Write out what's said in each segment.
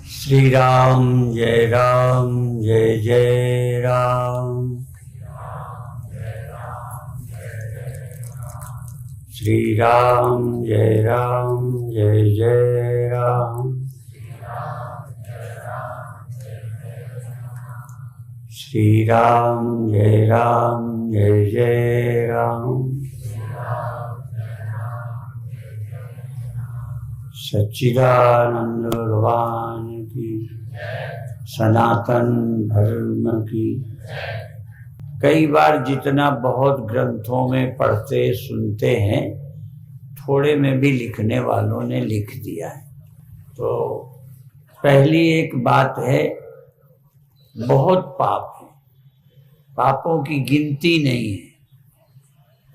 श्री राम जय जय राम। श्री राम जय जय राम। श्री राम जय जय राम। सच्चिदानंद भगवान की, सनातन धर्म की। कई बार जितना बहुत ग्रंथों में पढ़ते सुनते हैं, थोड़े में भी लिखने वालों ने लिख दिया है। तो पहली एक बात है, बहुत पाप है, पापों की गिनती नहीं है।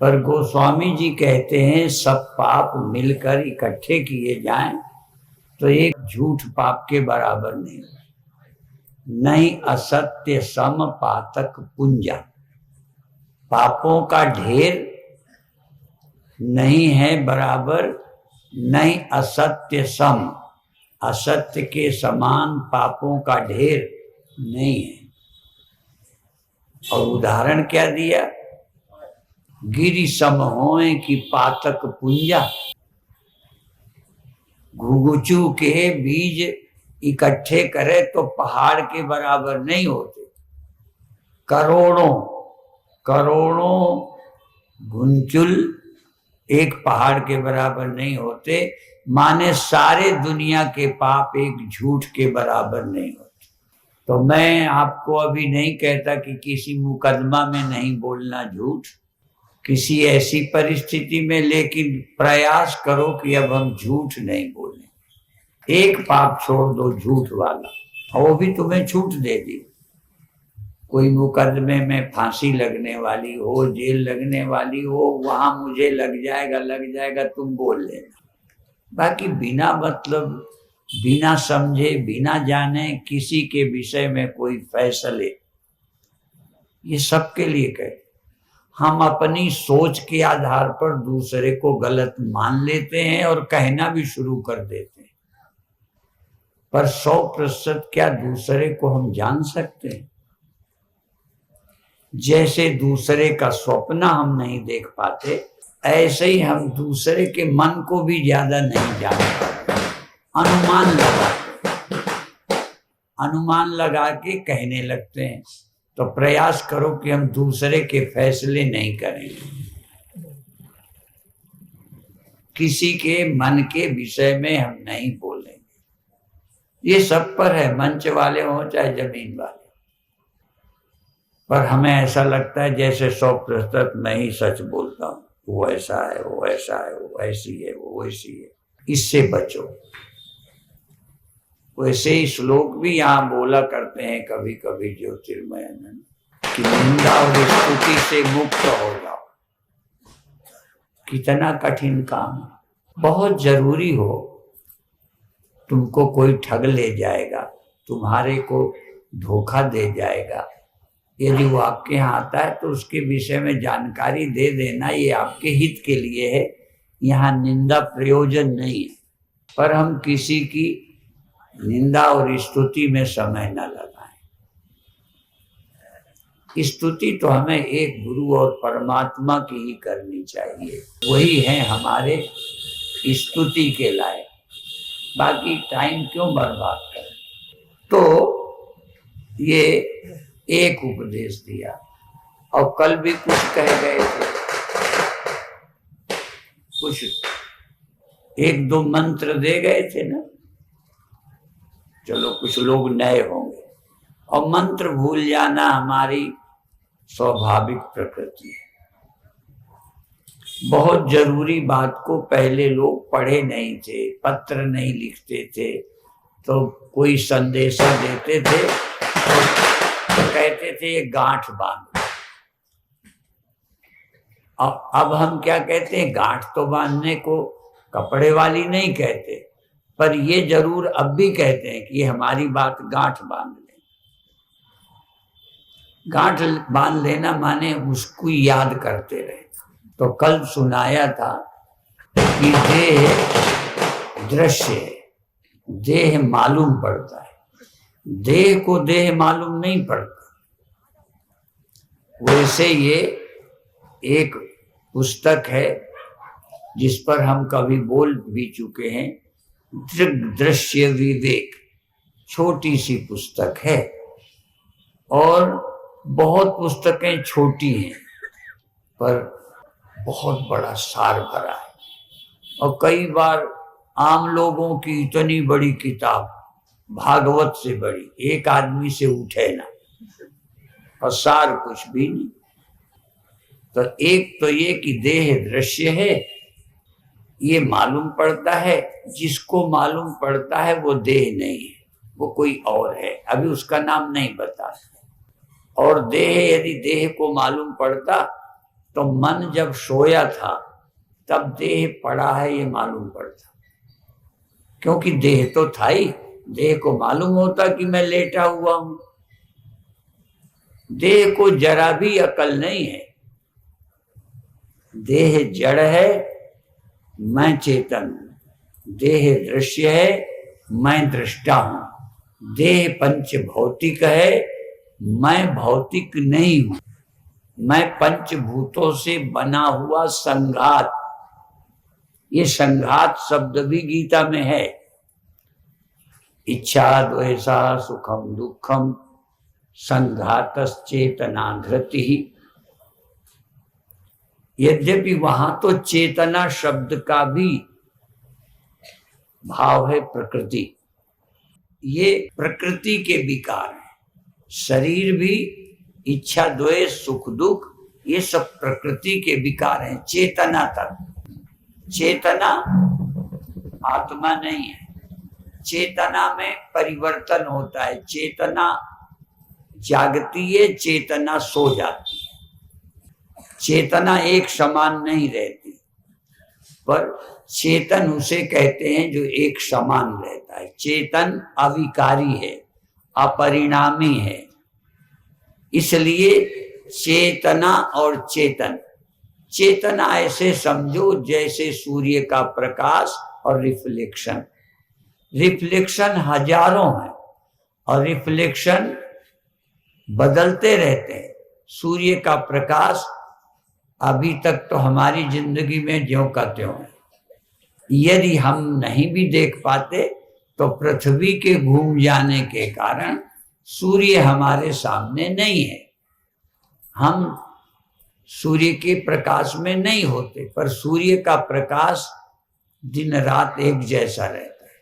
पर गोस्वामी जी कहते हैं सब पाप मिलकर इकट्ठे किए जाएं तो एक झूठ पाप के बराबर नहीं। नहीं असत्य सम पातक पुंजा, पापों का ढेर नहीं है बराबर, नहीं असत्य सम, असत्य के समान पापों का ढेर नहीं है। और उदाहरण क्या दिया, गिरि सम होए कि पातक पुंजा, घुघुचू के बीज इकट्ठे करे तो पहाड़ के बराबर नहीं होते। करोड़ों करोड़ों घुंचुल एक पहाड़ के बराबर नहीं होते। माने सारे दुनिया के पाप एक झूठ के बराबर नहीं होते। तो मैं आपको अभी नहीं कहता कि किसी मुकदमा में नहीं बोलना झूठ, किसी ऐसी परिस्थिति में, लेकिन प्रयास करो कि अब हम झूठ नहीं बोलें। एक पाप छोड़ दो झूठ वाला, और वो भी तुम्हें छूट दे दी। कोई मुकदमे में फांसी लगने वाली हो, जेल लगने वाली हो, वहां मुझे लग जाएगा तुम बोल लेना। बाकी बिना मतलब, बिना समझे, बिना जाने किसी के विषय में कोई फैसले, ये सबके लिए कहे। हम अपनी सोच के आधार पर दूसरे को गलत मान लेते हैं और कहना भी शुरू कर देते हैं, पर 100% क्या दूसरे को हम जान सकते हैं? जैसे दूसरे का स्वप्न हम नहीं देख पाते, ऐसे ही हम दूसरे के मन को भी ज्यादा नहीं जान पाते। अनुमान लगा के कहने लगते हैं। तो प्रयास करो कि हम दूसरे के फैसले नहीं करेंगे, किसी के मन के विषय में हम नहीं बोलेंगे। ये सब पर है, मंच वाले हो चाहे जमीन वाले। पर हमें ऐसा लगता है जैसे 100% मैं ही सच बोलता हूँ, वो ऐसा है, वो ऐसा है, वो ऐसी है, वो वैसी है। इससे बचो। वैसे ही श्लोक भी यहाँ बोला करते हैं कभी कभी ज्योतिर्मय आनंद, कि निंदा और स्तुति से मुक्त हो जाओ। कितना कठिन काम, बहुत जरूरी हो। तुमको कोई ठग ले जाएगा, तुम्हारे को धोखा दे जाएगा, यदि वो आपके यहाँ आता है तो उसके विषय में जानकारी दे देना, ये आपके हित के लिए है। यहाँ निंदा प्रयोजन नहीं है। पर हम किसी की निंदा और स्तुति में समय न लगाएं। स्तुति तो हमें एक गुरु और परमात्मा की ही करनी चाहिए, वही है हमारे स्तुति के लायक। बाकी टाइम क्यों बर्बाद करें। तो ये एक उपदेश दिया, और कल भी कुछ कह गए थे, कुछ 1-2 मंत्र दे गए थे ना। चलो कुछ लोग नए होंगे, और मंत्र भूल जाना हमारी स्वाभाविक प्रकृति है। बहुत जरूरी बात को पहले लोग पढ़े नहीं थे, पत्र नहीं लिखते थे, तो कोई संदेशा देते थे तो कहते थे ये गांठ बांध। अब हम क्या कहते हैं, गांठ तो बांधने को कपड़े वाली नहीं कहते, पर ये जरूर अब भी कहते हैं कि ये हमारी बात गांठ बांध ले। गांठ बांध लेना माने उसको याद करते रहे। तो कल सुनाया था कि देह दृश्य है, देह मालूम पड़ता है, देह को देह मालूम नहीं पड़ता। वैसे ये एक पुस्तक है जिस पर हम कभी बोल भी चुके हैं, दृग दृश्य विवेक, छोटी सी पुस्तक है और बहुत पुस्तकें छोटी हैं पर बहुत बड़ा सार भरा है। और कई बार आम लोगों की इतनी बड़ी किताब, भागवत से बड़ी, एक आदमी से उठे ना, और सार कुछ भी नहीं। तो एक तो ये कि देह दृश्य है, ये मालूम पड़ता है, जिसको मालूम पड़ता है वो देह नहीं है, वो कोई और है, अभी उसका नाम नहीं बता। और देह, यदि देह को मालूम पड़ता तो मन जब सोया था तब देह पड़ा है ये मालूम पड़ता, क्योंकि देह तो था ही। देह को मालूम होता कि मैं लेटा हुआ हूं। देह को जरा भी अकल नहीं है, देह जड़ है, मैं चेतन हूं। देह दृश्य है, मैं दृष्टा हूं। देह पंच भौतिक है, मैं भौतिक नहीं हूं। मैं पंचभूतों से बना हुआ संघात, ये संघात शब्द भी गीता में है। इच्छा द्वेषा सुखम दुखम संघातश्चेतना धृति। यद्यपि वहां तो चेतना शब्द का भी भाव है प्रकृति, ये प्रकृति के विकार है। शरीर भी, इच्छा द्वेष सुख दुख, ये सब प्रकृति के विकार हैं। चेतना तक, चेतना आत्मा नहीं है। चेतना में परिवर्तन होता है, चेतना जागती है, चेतना सो जाती है। चेतना एक समान नहीं रहती, पर चेतन उसे कहते हैं जो एक समान रहता है। चेतन अविकारी है, अपरिणामी है। इसलिए चेतना और चेतन, चेतना ऐसे समझो जैसे सूर्य का प्रकाश और रिफ्लेक्शन। रिफ्लेक्शन हजारों हैं और रिफ्लेक्शन बदलते रहते हैं। सूर्य का प्रकाश अभी तक तो हमारी जिंदगी में ज्यों का त्यों है। यदि हम नहीं भी देख पाते तो पृथ्वी के घूम जाने के कारण सूर्य हमारे सामने नहीं है। हम सूर्य के प्रकाश में नहीं होते, पर सूर्य का प्रकाश दिन रात एक जैसा रहता है।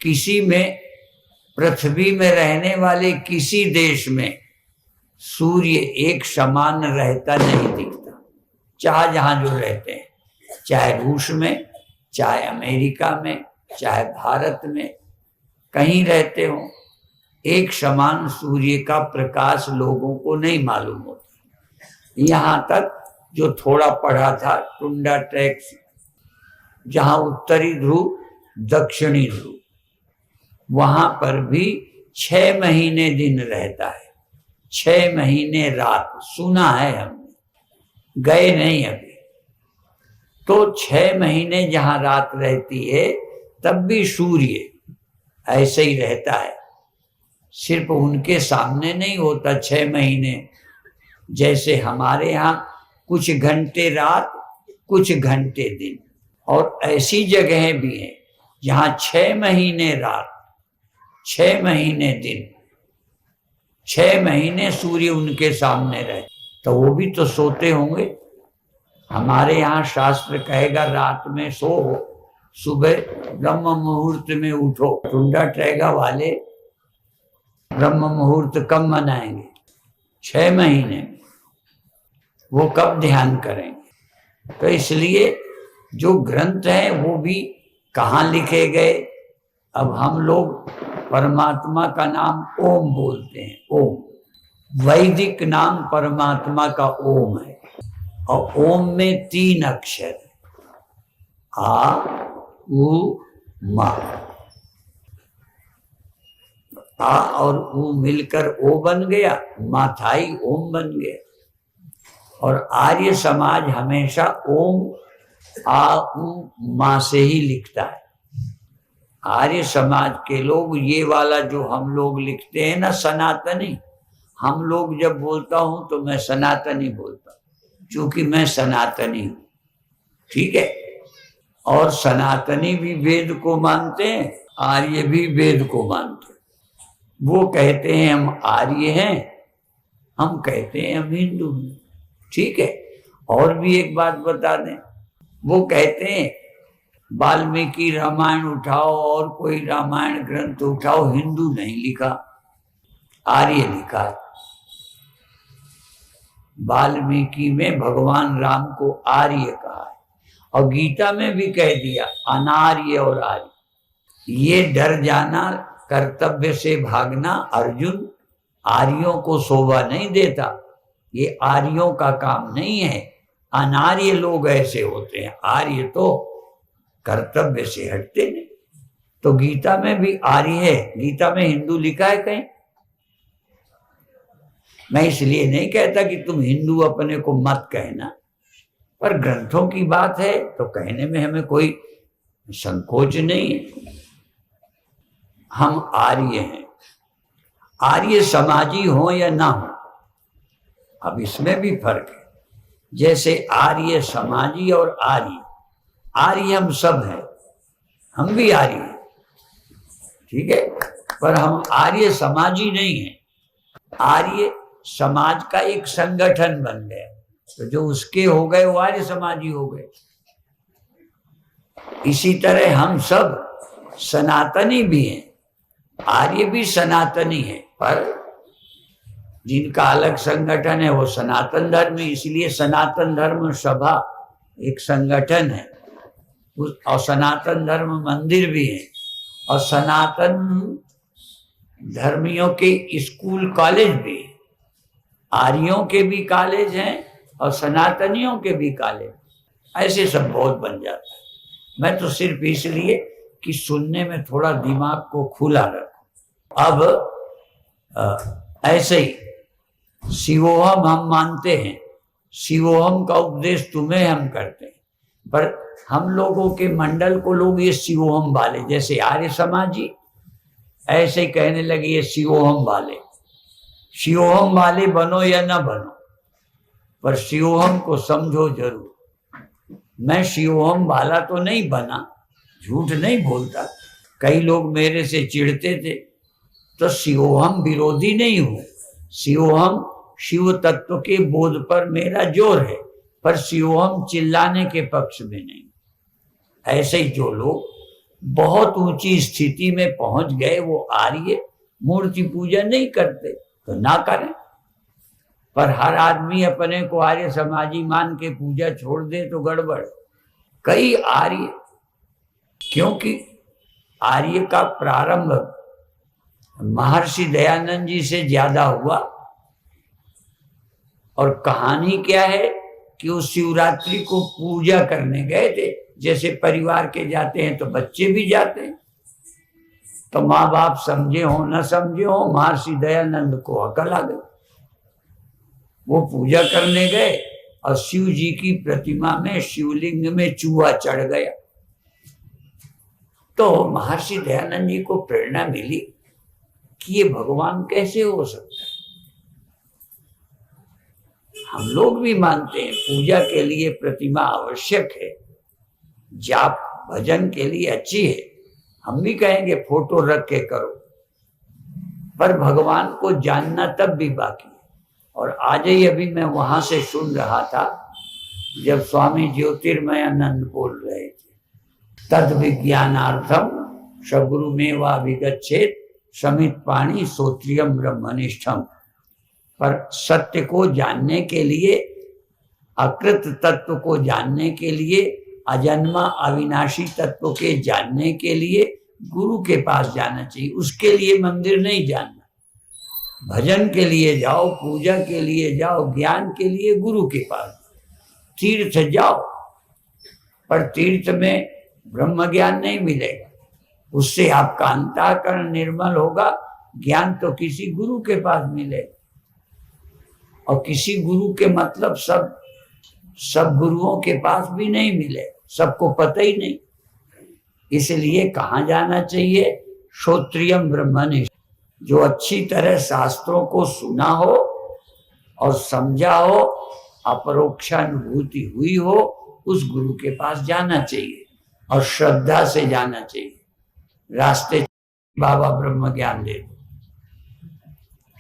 किसी में, पृथ्वी में रहने वाले किसी देश में सूर्य एक समान रहता नहीं दिखता। चाहे जहां जो रहते हैं, चाहे रूस में, चाहे अमेरिका में, चाहे भारत में, कहीं रहते हो, एक समान सूर्य का प्रकाश लोगों को नहीं मालूम होता। यहाँ तक जो थोड़ा पढ़ा था, टुंडा ट्रैक, जहाँ उत्तरी ध्रुव दक्षिणी ध्रुव, वहां पर भी 6 महीने दिन रहता है, 6 महीने रात। सुना है हमने, गए नहीं अभी। तो 6 महीने जहां रात रहती है तब भी सूर्य ऐसे ही रहता है। सिर्फ उनके सामने नहीं होता 6 महीने, जैसे हमारे यहाँ कुछ घंटे रात, कुछ घंटे दिन। और ऐसी जगहें भी हैं जहाँ 6 महीने रात, 6 महीने दिन, 6 महीने सूर्य उनके सामने रहे, तो वो भी तो सोते होंगे। हमारे यहाँ शास्त्र कहेगा रात में सो, सुबह ब्रह्म मुहूर्त में उठो। टुंडा ट्रैगा वाले ब्रह्म मुहूर्त कब मनाएंगे? 6 महीने में। वो कब ध्यान करेंगे? तो इसलिए जो ग्रंथ हैं वो भी कहाँ लिखे गए। अब हम लोग परमात्मा का नाम ओम बोलते हैं, ओम। वैदिक नाम परमात्मा का ओम है, और ओम में 3 अक्षर, आ उ मा। आ और उ मिलकर ओ बन गया, माथाई ओम बन गया। और आर्य समाज हमेशा ओम आ उ मा से ही लिखता है। आर्य समाज के लोग ये वाला जो हम लोग लिखते हैं ना सनातनी, हम लोग जब बोलता हूं तो मैं सनातनी बोलता हूं, क्योंकि मैं सनातनी हूं, ठीक है। और सनातनी भी वेद को मानते हैं, आर्य भी वेद को मानते हैं। वो कहते हैं हम आर्य हैं, हम कहते हैं हम हिंदू हैं, ठीक है। और भी एक बात बता दें, वो कहते हैं वाल्मीकि रामायण उठाओ और कोई रामायण ग्रंथ उठाओ, हिंदू नहीं लिखा, आर्य लिखा है। वाल्मीकि में भगवान राम को आर्य कहा है, और गीता में भी कह दिया अनार्य और आर्य। ये डर जाना, कर्तव्य से भागना अर्जुन आर्यों को शोभा नहीं देता, ये आर्यों का काम नहीं है। अनार्य लोग ऐसे होते हैं, आर्य तो कर्तव्य से हटते नहीं। तो गीता में भी आर्य है, गीता में हिंदू लिखा है कहीं? मैं इसलिए नहीं कहता कि तुम हिंदू अपने को मत कहना, पर ग्रंथों की बात है तो कहने में हमें कोई संकोच नहीं है। हम आर्य हैं, आर्य समाजी हो या ना हो, अब इसमें भी फर्क है। जैसे आर्य समाजी और आर्य, आर्य हम सब हैं, हम भी आर्य हैं, ठीक है, पर हम आर्य समाजी नहीं हैं। आर्य समाज का एक संगठन बन गया, तो जो उसके हो गए वो आर्य समाजी हो गए। इसी तरह हम सब सनातनी भी हैं, आर्य भी सनातनी है, पर जिनका अलग संगठन है वो सनातन धर्म है। इसलिए सनातन धर्म सभा एक संगठन है, और सनातन धर्म मंदिर भी है, और सनातन धर्मियों के स्कूल कॉलेज भी है। आर्यों के भी कॉलेज हैं और सनातनियों के भी कॉलेज, ऐसे सब बहुत बन जाता है। मैं तो सिर्फ इसलिए कि सुनने में थोड़ा दिमाग को खुला रखो। अब ऐसे ही शिवोहम हम मानते हैं, शिवोहम का उपदेश तुम्हें हम करते हैं, पर हम लोगों के मंडल को लोग ये शिवोहम वाले, जैसे आर्य समाजी ऐसे ही कहने लगे ये शिवोहम वाले। शिवोहम वाले बनो या ना बनो, पर शिवोहम को समझो जरूर। मैं शिवोहम वाला तो नहीं बना, झूठ नहीं बोलता। कई लोग मेरे से चिढ़ते थे, तो शिवोहम विरोधी नहीं हूं। शिवोहम शिव तत्व के बोध पर मेरा जोर है, पर शिवोहम चिल्लाने के पक्ष में नहीं। ऐसे ही जो लोग बहुत ऊंची स्थिति में पहुंच गए वो आर्य, मूर्ति पूजा नहीं करते तो ना करें, पर हर आदमी अपने को आर्य समाजी मान के पूजा छोड़ दे तो गड़बड़। कई आर्य, क्योंकि आर्य का प्रारंभ महर्षि दयानंद जी से ज्यादा हुआ, और कहानी क्या है कि वो शिवरात्रि को पूजा करने गए थे। जैसे परिवार के जाते हैं तो बच्चे भी जाते हैं, तो माँ बाप समझे हो न समझे हो, महर्षि दयानंद को अकल आ गई। वो पूजा करने गए और शिव जी की प्रतिमा में, शिवलिंग में चूहा चढ़ गया। तो महर्षि दयानंद जी को प्रेरणा मिली कि ये भगवान कैसे हो सकता है। हम लोग भी मानते हैं पूजा के लिए प्रतिमा आवश्यक है, जाप भजन के लिए अच्छी है, हम भी कहेंगे फोटो रख के करो, पर भगवान को जानना तब भी बाकी है। और आज ही अभी मैं वहां से सुन रहा था जब स्वामी ज्योतिर्मयानंद बोल रहे थे, तद विज्ञानार्थम सगुरु में वा विगच्छेत समित पाणी श्रोत्रियम ब्रह्मनिष्ठम। पर सत्य को जानने के लिए, अकृत तत्व को जानने के लिए, अजन्मा अविनाशी तत्व के जानने के लिए गुरु के पास जाना चाहिए। उसके लिए मंदिर नहीं जाना, भजन के लिए जाओ, पूजा के लिए जाओ, ज्ञान के लिए गुरु के पास। तीर्थ जाओ, पर तीर्थ में ब्रह्म ज्ञान नहीं मिलेगा, उससे आपका अंतःकरण निर्मल होगा। ज्ञान तो किसी गुरु के पास मिलेगा। और किसी गुरु के मतलब सब गुरुओं के पास भी नहीं मिले, सबको पता ही नहीं। इसलिए कहाँ जाना चाहिए? श्रोत्रियम ब्रह्मनिष्ठ, जो अच्छी तरह शास्त्रों को सुना हो और समझा हो, अपरोक्षानुभूति हुई हो, उस गुरु के पास जाना चाहिए और श्रद्धा से जाना चाहिए। रास्ते बाबा ब्रह्म ज्ञान दे दो,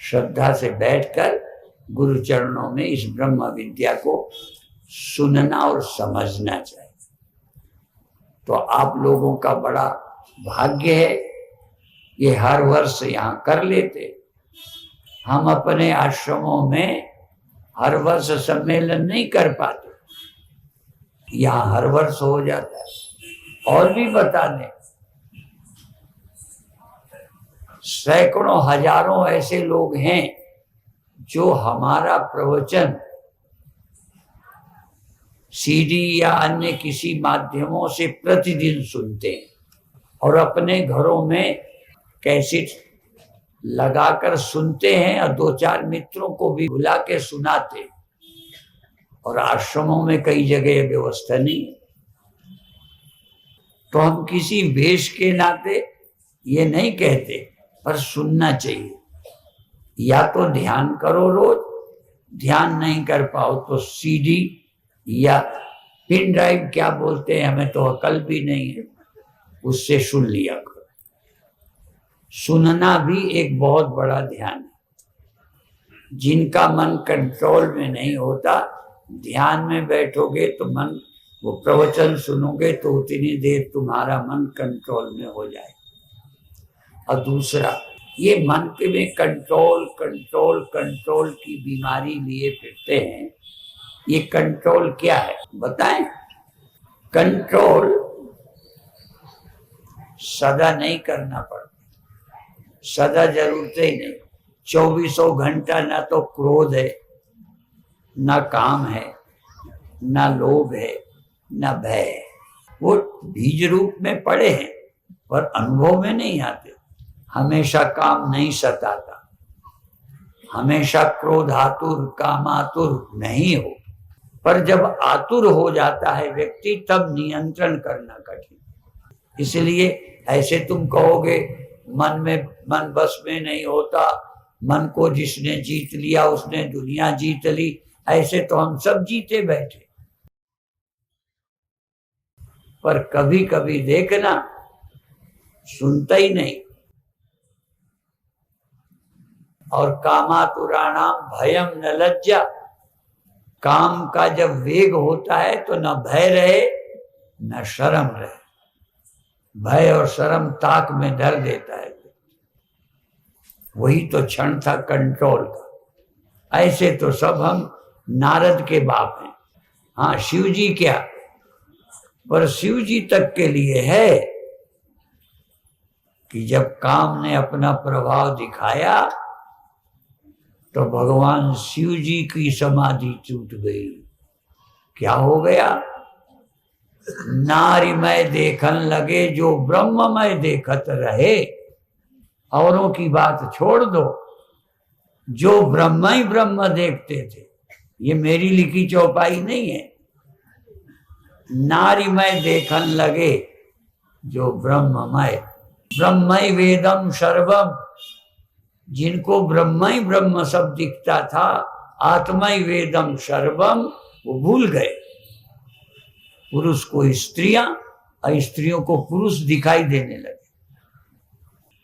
श्रद्धा से बैठकर गुरु चरणों में इस ब्रह्म विद्या को सुनना और समझना चाहिए। तो आप लोगों का बड़ा भाग्य है, ये हर वर्ष यहाँ कर लेते। हम अपने आश्रमों में हर वर्ष सम्मेलन नहीं कर पाते, यहाँ हर वर्ष हो जाता है। और भी बता दें, सैकड़ों हजारों ऐसे लोग हैं जो हमारा प्रवचन सीडी या अन्य किसी माध्यमों से प्रतिदिन सुनते हैं और अपने घरों में कैसेट लगाकर सुनते हैं और 2-4 मित्रों को भी बुला के सुनाते हैं। और आश्रमों में कई जगह व्यवस्था नहीं है। तो हम किसी वेश के नाते ये नहीं कहते, पर सुनना चाहिए। या तो ध्यान करो रोज, ध्यान नहीं कर पाओ तो सीडी या पिन ड्राइव क्या बोलते हैं, हमें तो अकल भी नहीं है, उससे सुन लिया करो। सुनना भी एक बहुत बड़ा ध्यान है। जिनका मन कंट्रोल में नहीं होता, ध्यान में बैठोगे तो मन, वो प्रवचन सुनोगे तो उतनी देर तुम्हारा मन कंट्रोल में हो जाए। और दूसरा, ये मन के में कंट्रोल कंट्रोल कंट्रोल की बीमारी लिए फिरते हैं। ये कंट्रोल क्या है बताएं? कंट्रोल सदा नहीं करना पड़ता, सदा जरूरत ही नहीं। 24 घंटा ना तो क्रोध है, ना काम है, ना लोभ है, ना भय है। वो बीज रूप में पड़े हैं पर अनुभव में नहीं आते। हमेशा काम नहीं सताता, हमेशा क्रोध आतुर कामातुर नहीं हो, पर जब आतुर हो जाता है व्यक्ति तब नियंत्रण करना कठिन। इसलिए ऐसे तुम कहोगे मन बस में नहीं होता, मन को जिसने जीत लिया उसने दुनिया जीत ली, ऐसे तो हम सब जीते बैठे। पर कभी कभी देखना, सुनता ही नहीं। और कामातुराणाम भयम न लज्जा, काम का जब वेग होता है तो न भय रहे न शर्म रहे। भय और शर्म ताक में धर देता है। वही तो क्षण था कंट्रोल का। ऐसे तो सब हम नारद के बाप हैं। हाँ, शिव जी क्या, पर शिव जी तक के लिए है कि जब काम ने अपना प्रभाव दिखाया तो भगवान शिव जी की समाधि टूट गई। क्या हो गया? नारीमय देखन लगे जो ब्रह्ममय देखत रहे। औरों की बात छोड़ दो, जो ब्रह्म ही ब्रह्म देखते थे। ये मेरी लिखी चौपाई नहीं है। नारीमय देखन लगे जो ब्रह्ममय, ब्रह्मय वेदम सर्वम, जिनको ब्रह्म ही ब्रह्म सब दिखता था, आत्मय वेदम सर्वम, वो भूल गए। पुरुष को स्त्रियां और स्त्रियों को पुरुष दिखाई देने लगे।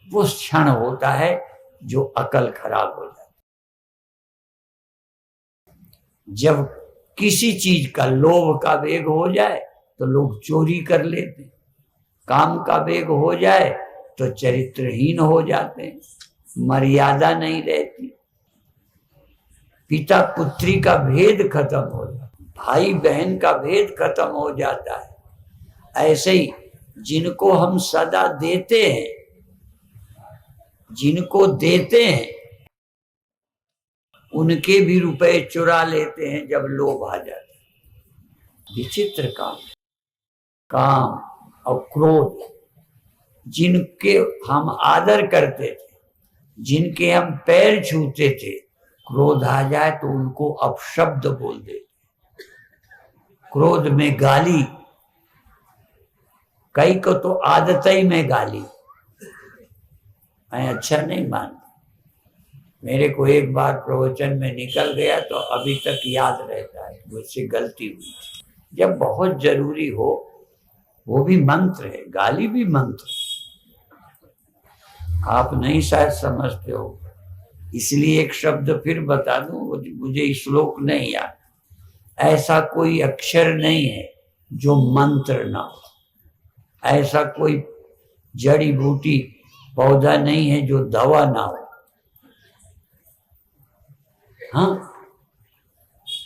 वो क्षण होता है जो अकल खराब हो जाती। जब किसी चीज का लोभ का वेग हो जाए तो लोग चोरी कर लेते हैं, काम का वेग हो जाए तो चरित्रहीन हो जाते हैं, मर्यादा नहीं रहती, पिता पुत्री का भेद खत्म हो जाता, भाई बहन का भेद खत्म हो जाता है। ऐसे ही जिनको हम सदा देते हैं, जिनको देते हैं उनके भी रुपए चुरा लेते हैं जब लोभ आ जाता है। विचित्र काम और क्रोध, जिनके हम आदर करते थे, जिनके हम पैर छूते थे, क्रोध आ जाए तो उनको अपशब्द बोल दे, क्रोध में गाली, कई को तो आदत ही में गाली। मैं अच्छा नहीं मानता, मेरे को एक बार प्रवचन में निकल गया तो अभी तक याद रहता है, मुझसे गलती हुई। जब बहुत जरूरी हो, वो भी मंत्र है, गाली भी मंत्र, आप नहीं शायद समझते हो, इसलिए एक शब्द फिर बता दूं, मुझे श्लोक नहीं याद। ऐसा कोई अक्षर नहीं है जो मंत्र ना हो, ऐसा कोई जड़ी बूटी पौधा नहीं है जो दवा ना हो। हाँ,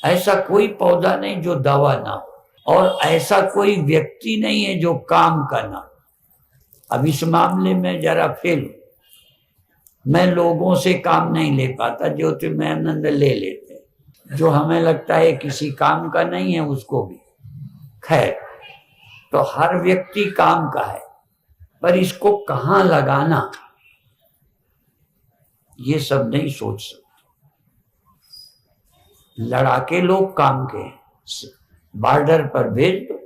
ऐसा कोई पौधा नहीं जो दवा ना हो, और ऐसा कोई व्यक्ति नहीं है जो काम का ना हो। अब इस मामले में जरा फेल, मैं लोगों से काम नहीं ले पाता, ज्योतिर्मयानंद ले लेते, जो हमें लगता है किसी काम का नहीं है उसको भी। खैर, तो हर व्यक्ति काम का है, पर इसको कहाँ लगाना ये सब नहीं सोच सकते। लड़ाके लोग काम के, बॉर्डर पर भेज दो।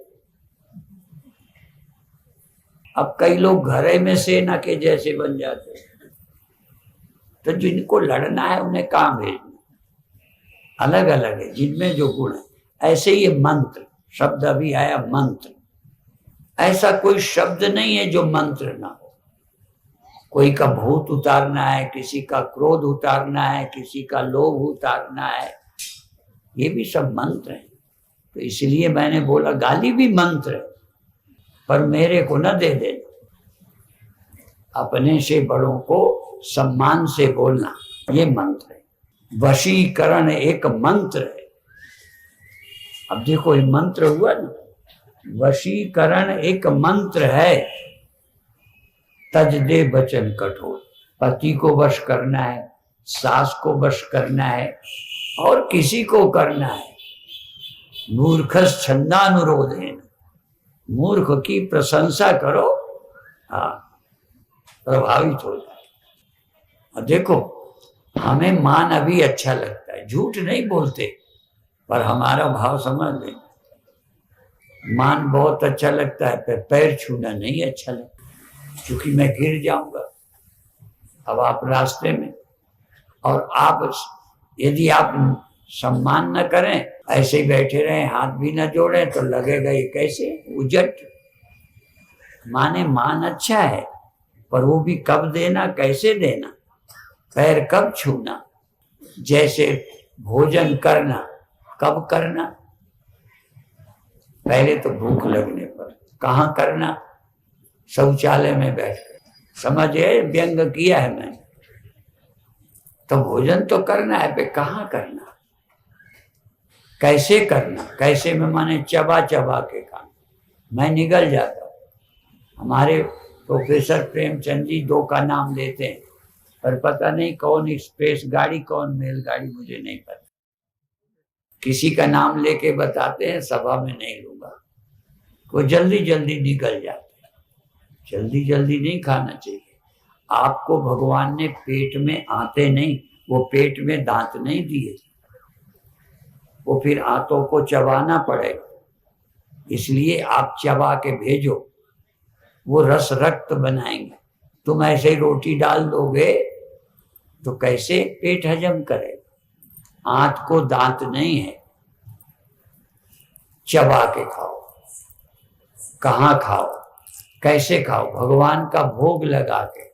अब कई लोग घरे में सेना के जैसे बन जाते हैं, तो जिनको लड़ना है उन्हें काम भेजना, अलग अलग है जिनमें जो गुण है। ऐसे ये मंत्र शब्द अभी आया, मंत्र, ऐसा कोई शब्द नहीं है जो मंत्र ना हो। कोई का भूत उतारना है, किसी का क्रोध उतारना है, किसी का लोभ उतारना है, ये भी सब मंत्र है। तो इसलिए मैंने बोला गाली भी मंत्र है, पर मेरे को न दे देना, अपने से बड़ों को सम्मान से बोलना, ये मंत्र है। वशीकरण एक मंत्र है। अब देखो ये मंत्र हुआ ना, वशीकरण एक मंत्र है। तज दे बचन कठोर, पति को वश करना है, सास को वश करना है, और किसी को करना है। मूर्खस छंदानुरोधेन, मूर्ख की प्रशंसा करो, हाँ प्रभावित हो जाए। और देखो हमें मान अभी अच्छा लगता है, झूठ नहीं बोलते, पर हमारा भाव समझ लें। मान बहुत अच्छा लगता है, पर पैर छूना नहीं अच्छा लगता, क्योंकि मैं गिर जाऊंगा। अब आप रास्ते में, और आप यदि आप सम्मान न करें, ऐसे ही बैठे रहें, हाथ भी न जोड़ें, तो लगेगा ये कैसे उजट। माने मान अच्छा है, पर वो भी कब देना, कैसे देना, पैर कब छूना, जैसे भोजन करना कब करना, पहले तो भूख लगने पर। कहाँ करना, शौचालय में बैठकर, समझे व्यंग किया है मैंने। तो भोजन तो करना है, पे कहाँ करना, कैसे करना, कैसे में माने चबा चबा के काम। मैं निगल जाता हूँ। हमारे प्रोफेसर प्रेमचंद जी 2 का नाम लेते हैं, पर पता नहीं कौन एक्सप्रेस गाड़ी कौन मेल गाड़ी, मुझे नहीं पता। किसी का नाम लेके बताते हैं, सभा में नहीं लूंगा। वो जल्दी जल्दी निकल जाते हैं। जल्दी जल्दी नहीं खाना चाहिए। आपको भगवान ने पेट में आते नहीं, वो पेट में दांत नहीं दिए, वो फिर आंतों को चबाना पड़ेगा। इसलिए आप चबा के भेजो, वो रस रक्त बनाएंगे। तुम ऐसे ही रोटी डाल दोगे तो कैसे पेट हजम करेगा। आंत को दांत नहीं है, चबा के खाओ। कहाँ खाओ, कैसे खाओ, भगवान का भोग लगा के,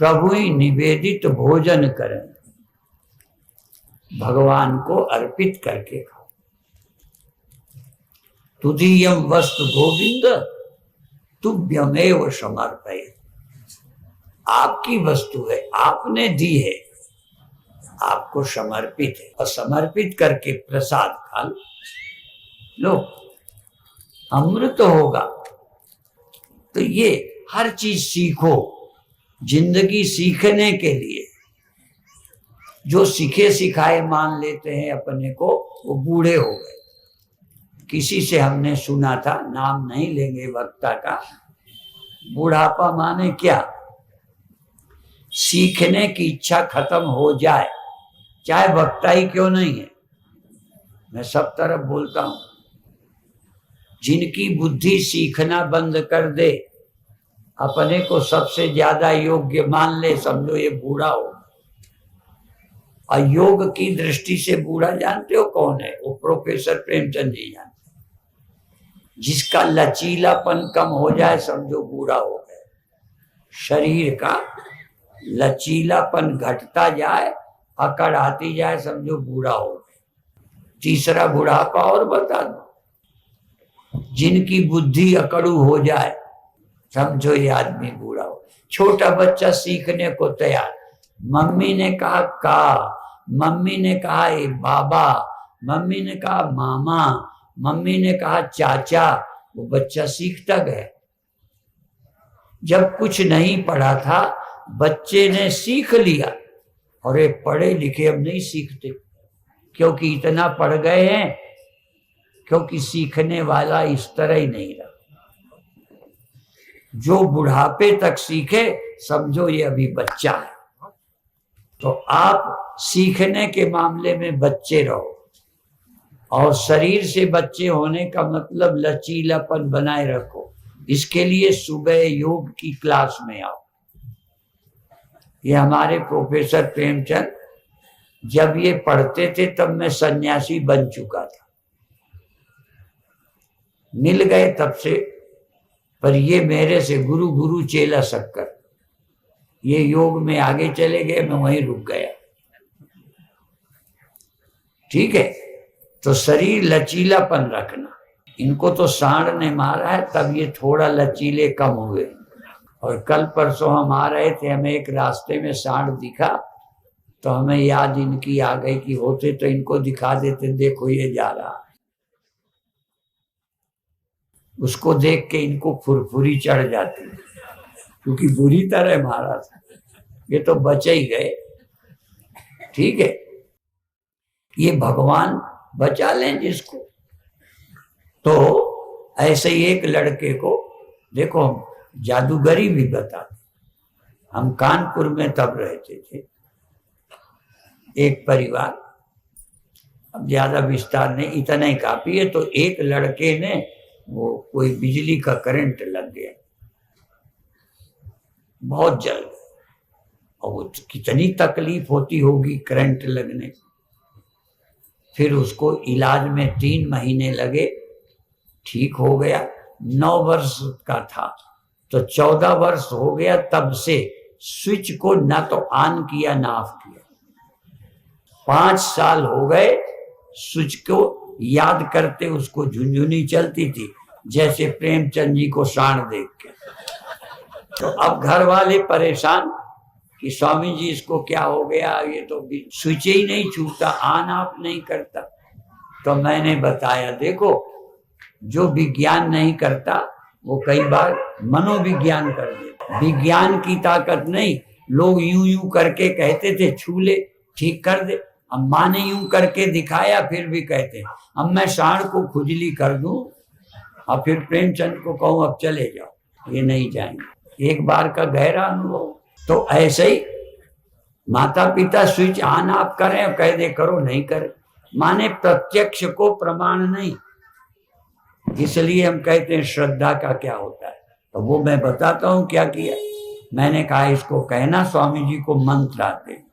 प्रभु ही निवेदित भोजन करें, भगवान को अर्पित करके खाओ। तुदीयम वस्तु गोविंद तुभ्यमेव समर्पय, आपकी वस्तु है, आपने दी है, आपको समर्पित है, और समर्पित करके प्रसाद खा लो, अमृत होगा। तो ये हर चीज सीखो, जिंदगी सीखने के लिए। जो सीखे सिखाए मान लेते हैं अपने को, वो बूढ़े हो गए। किसी से हमने सुना था, नाम नहीं लेंगे वक्ता का, बुढ़ापा माने क्या, सीखने की इच्छा खत्म हो जाए चाहे वक्ता ही क्यों नहीं है, मैं सब तरफ बोलता हूं। जिनकी बुद्धि सीखना बंद कर दे, अपने को सबसे ज्यादा योग्य मान ले, समझो ये बूढ़ा हो। और योग की दृष्टि से बूढ़ा जानते हो कौन है? वो प्रोफेसर प्रेमचंद जी जानते। जिसका लचीलापन कम हो जाए समझो बूढ़ा हो गया। शरीर का लचीलापन घटता जाए, अकड़ आती जाए, समझो बूढ़ा हो गया। तीसरा बुढ़ापा और बता दो, जिनकी बुद्धि अकड़ू हो जाए, समझो ये आदमी बूढ़ा हो। छोटा बच्चा सीखने को तैयार, मम्मी ने कहा का, मम्मी ने कहा ए बाबा, मम्मी ने कहा मामा, मम्मी ने कहा चाचा, वो बच्चा सीखता गया। जब कुछ नहीं पढ़ा था, बच्चे ने सीख लिया, और ये पढ़े लिखे अब नहीं सीखते, क्योंकि इतना पढ़ गए हैं, क्योंकि सीखने वाला इस तरह ही नहीं रहा। जो बुढ़ापे तक सीखे, समझो ये अभी बच्चा है। तो आप सीखने के मामले में बच्चे रहो, और शरीर से बच्चे होने का मतलब लचीलापन बनाए रखो। इसके लिए सुबह योग की क्लास में आओ। ये हमारे प्रोफेसर प्रेमचंद जब ये पढ़ते थे तब मैं सन्यासी बन चुका था, मिल गए तब से, पर ये मेरे से गुरु गुरु चेला शक्कर, ये योग में आगे चले गए, मैं वहीं रुक गया। ठीक है, तो शरीर लचीलापन रखना। इनको तो सांड ने मारा है, तब ये थोड़ा लचीले कम हुए। और कल परसों हम आ रहे थे, हमें एक रास्ते में सांड दिखा, तो हमें याद इनकी आ गई कि होते तो इनको दिखा देते, देखो ये जा रहा है। उसको देख के इनको फुरफुरी चढ़ जाती, क्योंकि बुरी तरह मारा था, ये तो बचे ही गए। ठीक है, ये भगवान बचा लें जिसको। तो ऐसे ही एक लड़के को देखो, हम जादूगरी भी बताते। हम कानपुर में तब रहते थे, एक परिवार, अब ज्यादा विस्तार नहीं, इतना ही काफी है। तो एक लड़के ने वो कोई बिजली का करंट लग गया, बहुत जल गया, और वो कितनी तकलीफ होती होगी करंट लगने। फिर उसको इलाज में 3 महीने लगे, ठीक हो गया। 9 वर्ष का था, तो 14 वर्ष हो गया तब से स्विच को ना तो ऑन किया ना ऑफ किया। 5 साल हो गए, स्विच को याद करते उसको झुंझुनी चलती थी, जैसे प्रेमचंद जी को सांड देख के। तो अब घर वाले परेशान कि स्वामी जी इसको क्या हो गया, ये तो स्विच ही नहीं छूटा, ऑन ऑफ नहीं करता। तो मैंने बताया, देखो जो विज्ञान नहीं करता वो कई बार मनोविज्ञान कर देता। विज्ञान की ताकत नहीं, लोग यूं यूं करके कहते थे छू ले ठीक कर दे, अब माँ ने यूं करके दिखाया, फिर भी कहते अब मैं सांड को खुजली कर दूं और फिर प्रेमचंद को कहूं अब चले जाओ, ये नहीं जाएंगे। एक बार का गहरा अनुभव। तो ऐसे ही माता पिता स्विच ऑन ऑफ करें और कह दे करो, नहीं करे, माने प्रत्यक्ष को प्रमाण नहीं। इसलिए हम कहते हैं श्रद्धा का क्या होता है। तो वो मैं बताता हूं क्या किया। मैंने कहा इसको कहना स्वामी जी को मंत्र आते हैं।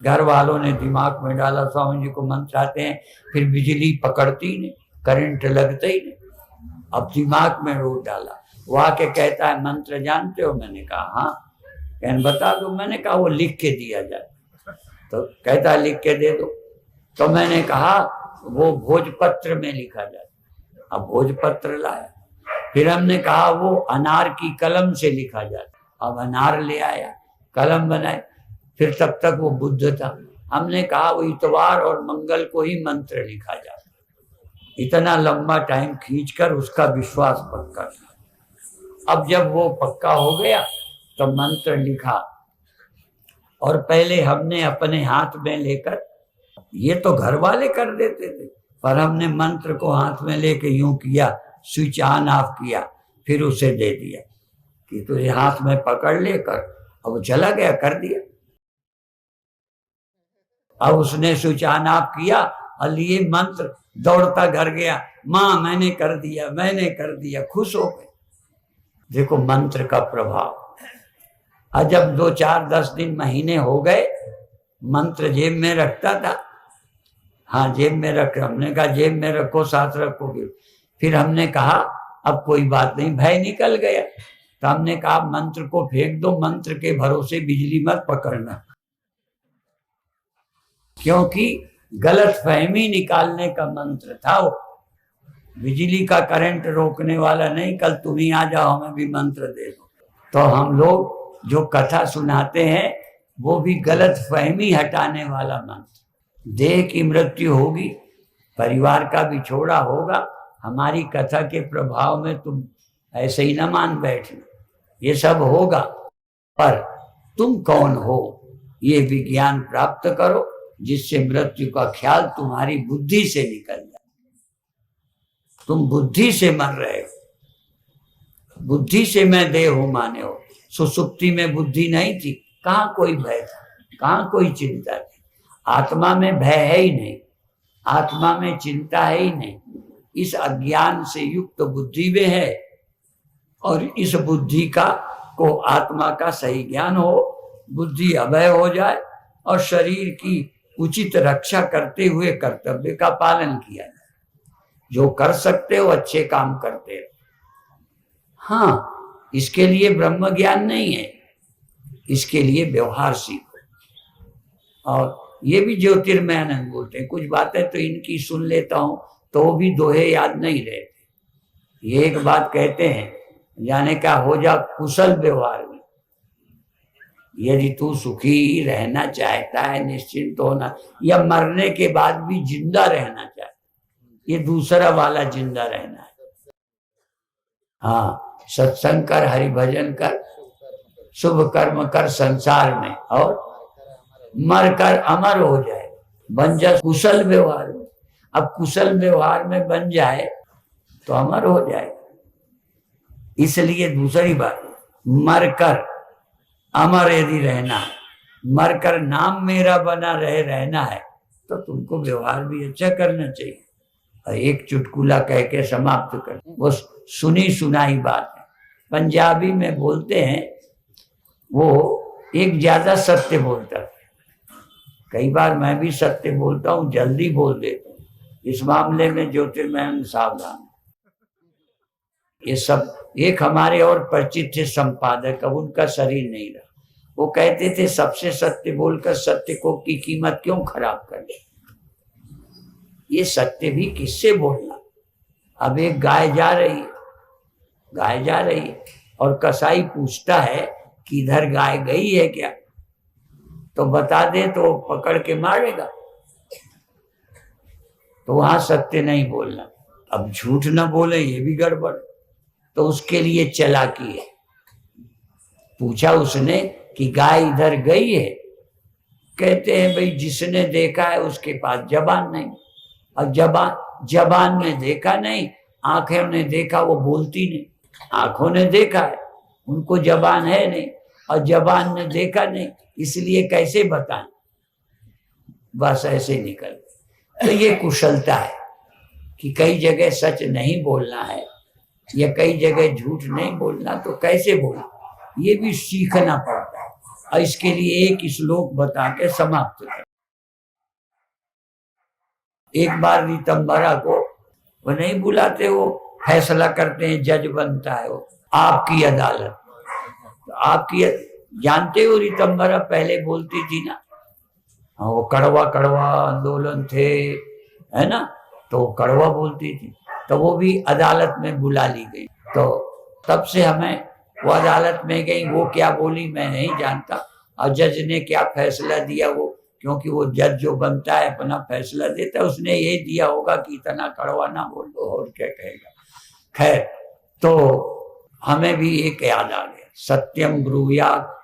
घर वालों ने दिमाग में डाला स्वामी जी को मंत्र आते हैं, फिर बिजली पकड़ती नहीं, करंट लगता ही नहीं। अब दिमाग में रोक डाला, वो आके कहता है मंत्र जानते हो? मैंने कहा हाँ। कहने बता दो। मैंने कहा वो लिख के दिया जाए। तो कहता है लिख के दे दो। तो मैंने कहा वो भोजपत्र में लिखा जाए। अब भोजपत्र लाया, फिर हमने कहा वो अनार की कलम से लिखा जाता। अब अनार ले आया, कलम बनाए, फिर तब तक वो बुद्ध था। हमने कहा वो इतवार और मंगल को ही मंत्र लिखा जाता। इतना लंबा टाइम खींचकर उसका विश्वास पक्का। अब जब वो पक्का हो गया तो मंत्र लिखा, और पहले हमने अपने हाथ में लेकर, ये तो घर वाले कर देते थे, पर हमने मंत्र को हाथ में लेके यूं किया, स्विच ऑन ऑफ किया, फिर उसे दे दिया कि तुझे हाथ में पकड़ लेकर, अब वो चला गया, कर दिया। अब उसने स्विच ऑन ऑफ किया और लिए मंत्र, दौड़ता घर गया, माँ मैंने कर दिया, मैंने कर दिया, खुश हो गए। देखो मंत्र का प्रभाव। और जब 2 4 10 दिन महीने हो गए, मंत्र जेब में रखता था। हाँ जेब में रख, हमने कहा जेब में रखो, साथ रखोगे। फिर हमने कहा अब कोई बात नहीं, भय निकल गया। तो हमने कहा मंत्र को फेंक दो, मंत्र के भरोसे बिजली मत पकड़ना, क्योंकि गलत फहमी निकालने का मंत्र था वो। बिजली का करंट रोकने वाला नहीं, कल तुम ही आ जाओ हमें भी मंत्र दे दो। तो हम लोग जो कथा सुनाते हैं वो भी गलत फहमी हटाने वाला मंत्र। देह की मृत्यु होगी, परिवार का बिछोड़ा होगा, हमारी कथा के प्रभाव में तुम ऐसे ही ना मान बैठना, ये सब होगा। पर तुम कौन हो ये विज्ञान प्राप्त करो, जिससे मृत्यु का ख्याल तुम्हारी बुद्धि से निकल जाए। तुम बुद्धि से मर रहे हो, बुद्धि से मैं देह हूं माने हो। सुसुप्ति में बुद्धि नहीं थी, कहाँ कोई भय था, कहाँ कोई चिंता थी। आत्मा में भय है ही नहीं, आत्मा में चिंता है ही नहीं। इस अज्ञान से युक्त बुद्धि में है, और इस बुद्धि का को आत्मा का सही ज्ञान हो, बुद्धि अभय हो जाए और शरीर की उचित रक्षा करते हुए कर्तव्य का पालन किया जाए। जो कर सकते हो अच्छे काम करते हो। हाँ, इसके लिए ब्रह्म ज्ञान नहीं है, इसके लिए व्यवहार सीखो। और ये भी ज्योतिर्मयानंद बोलते हैं, कुछ बातें तो इनकी सुन लेता हूं तो वो भी दोहे याद नहीं रहते। ये एक बात कहते हैं, जाने का हो जा कुशल व्यवहार में। यदि तू सुखी रहना चाहता है, निश्चिंत होना, या मरने के बाद भी जिंदा रहना चाहता है, ये दूसरा वाला जिंदा रहना है। हाँ, सत्संग कर, हरि भजन कर, शुभ कर्म कर संसार में, और मर कर अमर हो जाए, बन जा कुशल व्यवहार में। अब कुशल व्यवहार में बन जाए तो अमर हो जाए। इसलिए दूसरी बात, मर कर अमर यदि रहना है, मर कर नाम मेरा बना रहे रहना है, तो तुमको व्यवहार भी अच्छा करना चाहिए। और एक चुटकुला कह के समाप्त कर, वो सुनी सुनाई बात है, पंजाबी में बोलते हैं। वो एक ज्यादा सत्य बोलता था। कई बार मैं भी सत्य बोलता हूँ, जल्दी बोल देता हूँ। इस मामले में ज्योतिर्मय सावधान। ये सब एक हमारे और परिचित थे संपादक, अब उनका शरीर नहीं रहा। वो कहते थे सबसे सत्य बोलकर सत्य को की कीमत क्यों खराब कर ले। ये सत्य भी किससे बोलना। अब एक गाय जा रही है, गाय जा रही है, और कसाई पूछता है कि इधर गाय गई है क्या, तो बता दे तो पकड़ के मारेगा। तो वहां सत्य नहीं बोलना। अब झूठ ना बोले ये भी गड़बड़, तो उसके लिए चालाकी है। पूछा उसने कि गाय इधर गई है, कहते हैं भाई जिसने देखा है उसके पास जबान नहीं, और जबान ने देखा नहीं, आंखें ने देखा वो बोलती नहीं। आंखों ने देखा है, उनको जबान है नहीं, और जबान ने देखा नहीं, इसलिए कैसे बताएं। बस ऐसे निकल। तो ये कुशलता है कि कई जगह सच नहीं बोलना है, या कई जगह झूठ नहीं बोलना, तो कैसे बोलना, ये भी सीखना पड़ता है। और इसके लिए एक श्लोक बता के समाप्त कर। एक बार रीतम्बरा को वो नहीं बुलाते, वो फैसला करते हैं, जज बनता है वो, आपकी अदालत। तो आपकी जानते हो रीतम्बरा पहले बोलती थी ना, वो कड़वा कड़वा आंदोलन थे, है ना, तो कड़वा बोलती थी। तो वो भी अदालत में बुला ली गई। तो तब से हमें वो अदालत में गई, वो क्या बोली मैं नहीं जानता, और जज ने क्या फैसला दिया वो, क्योंकि वो जज जो बनता है अपना फैसला देता है, उसने ये दिया होगा कि इतना कड़वा ना बोलो, और क्या कहेगा। खैर, तो हमें भी एक याद आ गया, सत्यम ब्रूयात।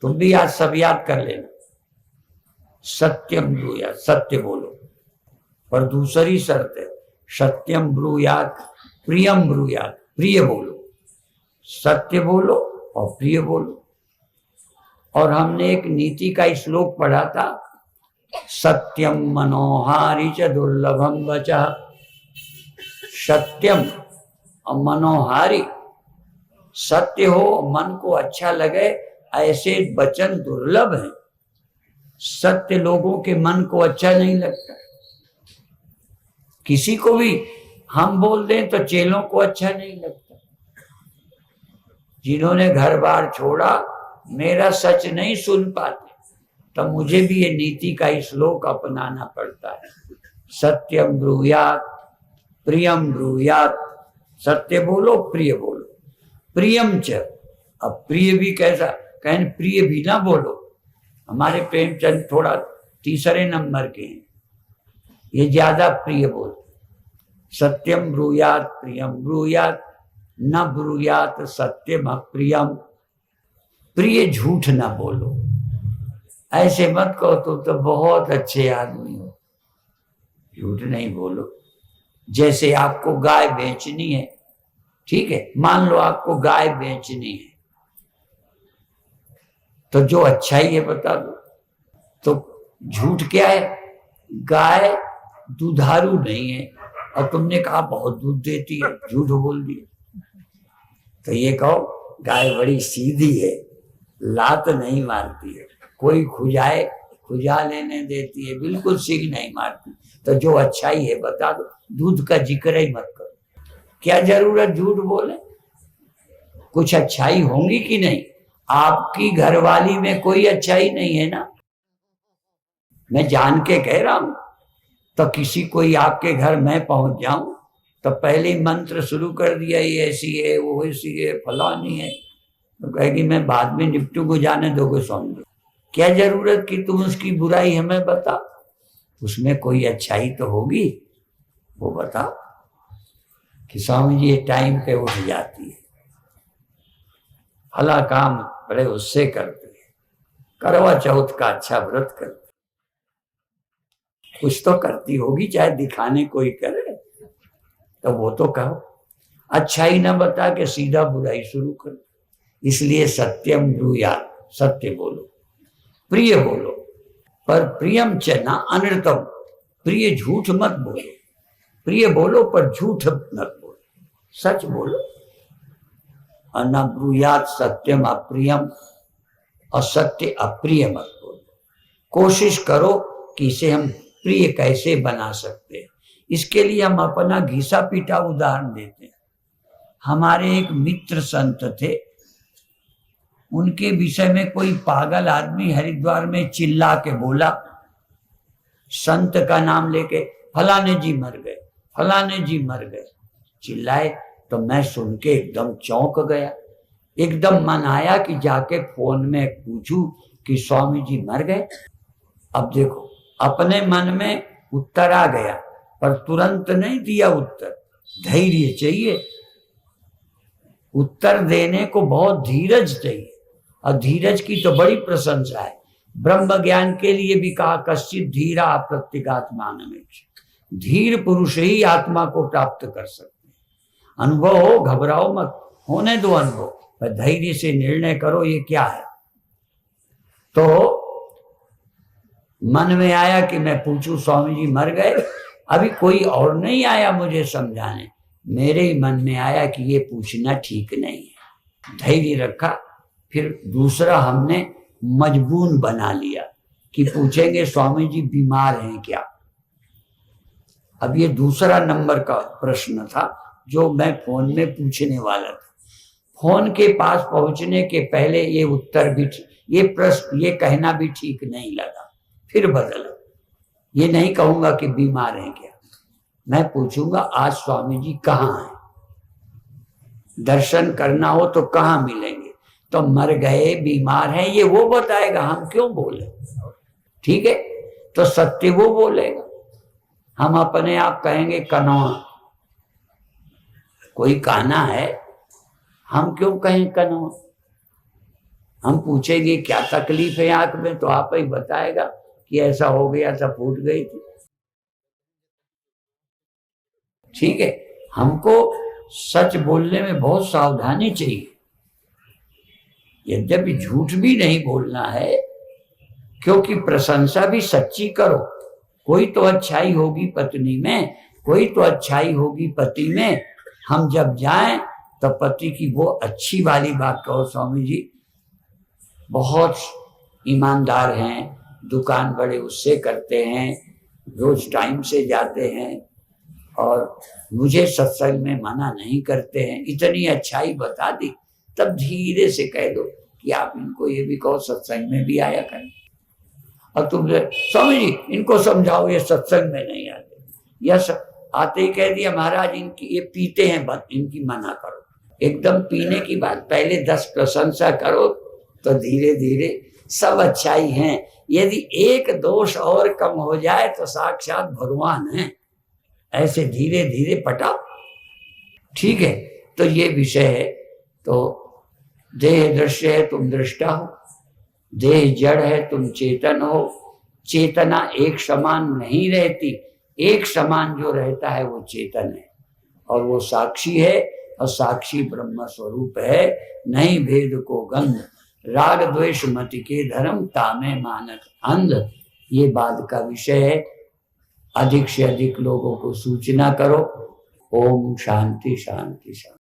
तुम भी आज सब याद कर लेना, सत्यम ब्रूयात, सत्य बोलो। पर दूसरी शर्त है, सत्यम ब्रूयात प्रियम ब्रूयात, प्रिय बोलो। सत्य बोलो और प्रिय बोलो। और हमने एक नीति का श्लोक पढ़ा था, सत्यम मनोहारी च दुर्लभम वचः। सत्यम और मनोहारी, सत्य हो, मन को अच्छा लगे, ऐसे वचन दुर्लभ हैं। सत्य लोगों के मन को अच्छा नहीं लगता। किसी को भी हम बोल दें तो चेलों को अच्छा नहीं लगता। जिन्होंने घर बार छोड़ा, मेरा सच नहीं सुन पाते, तो मुझे भी ये नीति का श्लोक अपनाना पड़ता है। सत्यम ब्रूयात प्रियम ब्रूयात। सत्य बोलो, प्रिय बोलो। प्रियम च, अब प्रिय भी कैसा, कहें प्रिय भी ना बोलो। हमारे प्रेमचंद थोड़ा तीसरे नंबर के हैं, ये ज्यादा प्रिय बोलते। सत्यम ब्रूयात प्रियम ब्रूयात, न ब्रूयात सत्यम अप्रियम। प्रिय झूठ ना बोलो। ऐसे मत कहो तुम तो बहुत अच्छे आदमी हो, झूठ नहीं बोलो। जैसे आपको गाय बेचनी है, ठीक है, मान लो आपको गाय बेचनी है, तो जो अच्छाई है बता दो। तो झूठ क्या है, गाय दुधारू नहीं है और तुमने कहा बहुत दूध देती है, झूठ बोल दिया। तो ये कहो गाय बड़ी सीधी है, लात नहीं मारती है, कोई खुजाए खुजा लेने देती है, बिल्कुल सीख नहीं मारती। तो जो अच्छाई है बता दो, दूध का जिक्र ही मत करो। क्या जरूरत झूठ बोले, कुछ अच्छाई होंगी कि नहीं। आपकी घरवाली में कोई अच्छाई नहीं है ना, मैं जान के कह रहा हूं। तो किसी कोई आपके घर में पहुंच जाऊं तो पहले ही मंत्र शुरू कर दिया, ये ऐसी है, वो ऐसी है, फलानी है, तो कहेगी मैं बाद में निपटूंगा, जाने दोगे स्वामी। क्या जरूरत कि तुम उसकी बुराई हमें बता, उसमें कोई अच्छाई तो होगी, वो बताओ। कि स्वामी जी ये टाइम पे उठ जाती है, भला काम बड़े उससे करते हैं, करवा चौथ का अच्छा व्रत करते, कुछ तो करती होगी, चाहे दिखाने कोई करे तो वो तो कहो। अच्छाई ना बता के सीधा बुराई शुरू कर। इसलिए सत्यम ब्रूयात, सत्य बोलो, प्रिय बोलो, पर प्रियम च न अनृतम। प्रिय झूठ मत बोलो, प्रिय बोलो पर झूठ मत बोलो, सच बोलो। न ब्रूयात सत्यम अप्रियम, असत्य अप्रिय मत बोलो। कोशिश करो कि इसे हम प्रिय कैसे बना सकते हैं। इसके लिए हम अपना घिसा पीटा उदाहरण देते हैं। हमारे एक मित्र संत थे, उनके विषय में कोई पागल आदमी हरिद्वार में चिल्ला के बोला, संत का नाम लेके, फलाने जी मर गए, फलाने जी मर गए, चिल्लाए। तो मैं सुन के एकदम चौंक गया। एकदम मन आया कि जाके फोन में पूछूं कि स्वामी जी मर गए। अब देखो, अपने मन में उत्तर आ गया, पर तुरंत नहीं दिया उत्तर, धैर्य चाहिए। उत्तर देने को बहुत धीरज चाहिए, और धीरज की तो बड़ी प्रशंसा है। ब्रह्म ज्ञान के लिए भी कहा, कश्चित धीरा प्रत्यगात्मान में, धीर पुरुष ही आत्मा को प्राप्त कर सकते हैं। अनुभव हो, घबराओ मत, होने दो अनुभव, पर धैर्य से निर्णय करो ये क्या है। तो मन में आया कि मैं पूछूं स्वामी जी मर गए। अभी कोई और नहीं आया मुझे समझाने, मेरे ही मन में आया कि ये पूछना ठीक नहीं है। धैर्य रखा। फिर दूसरा हमने मजबून बना लिया कि पूछेंगे स्वामी जी बीमार हैं क्या। अब ये दूसरा नंबर का प्रश्न था जो मैं फोन में पूछने वाला था। फोन के पास पहुंचने के पहले ये उत्तर भी, ये प्रश्न, ये कहना भी ठीक नहीं लगा, फिर बदला। ये नहीं कहूंगा कि बीमार हैं क्या, मैं पूछूंगा आज स्वामी जी कहाँ हैं, दर्शन करना हो तो कहाँ मिलेंगे। तो मर गए, बीमार हैं, ये वो बताएगा, हम क्यों बोले। ठीक है, तो सत्य वो बोलेगा। हम अपने आप कहेंगे कनौआ, कोई कहना है, हम क्यों कहें कनौआ। हम पूछेंगे क्या तकलीफ है आंख में, तो आप ही बताएगा कि ऐसा हो गया था, फूट गई थी। ठीक है, हमको सच बोलने में बहुत सावधानी चाहिए। यद्यपि झूठ भी नहीं बोलना है, क्योंकि प्रशंसा भी सच्ची करो। कोई तो अच्छाई होगी पत्नी में, कोई तो अच्छाई होगी पति में। हम जब जाएं तो पति की वो अच्छी वाली बात कहो, स्वामी जी बहुत ईमानदार हैं, दुकान बड़े उससे करते हैं, रोज टाइम से जाते हैं और मुझे सत्संग में मना नहीं करते हैं। इतनी अच्छाई बता दी, तब धीरे से कह दो कि आप इनको ये भी कहो सत्संग में भी आया करें। और तुम स्वामी जी इनको समझाओ ये सत्संग में नहीं आते, या आते ही कह दिया महाराज इनकी ये पीते हैं, इनकी मना करो। एकदम पीने की बात, पहले 10 प्रशंसा करो तो धीरे धीरे सब अच्छाई हैं। यदि एक दोष और कम हो जाए तो साक्षात भगवान है। ऐसे धीरे धीरे पटाओ, ठीक है। तो ये विषय है। तो देह दृश्य है, तुम दृष्टा हो। देह जड़ है, तुम चेतन हो। चेतना एक समान नहीं रहती, एक समान जो रहता है वो चेतन है और वो साक्षी है, और साक्षी ब्रह्म स्वरूप है। नहीं भेद को गंध, राग द्वेष मति के धर्म, तामे मानक अंध। ये बाद का विषय है। अधिक से अधिक लोगों को सूचना करो। ओम शांति शांति शांति।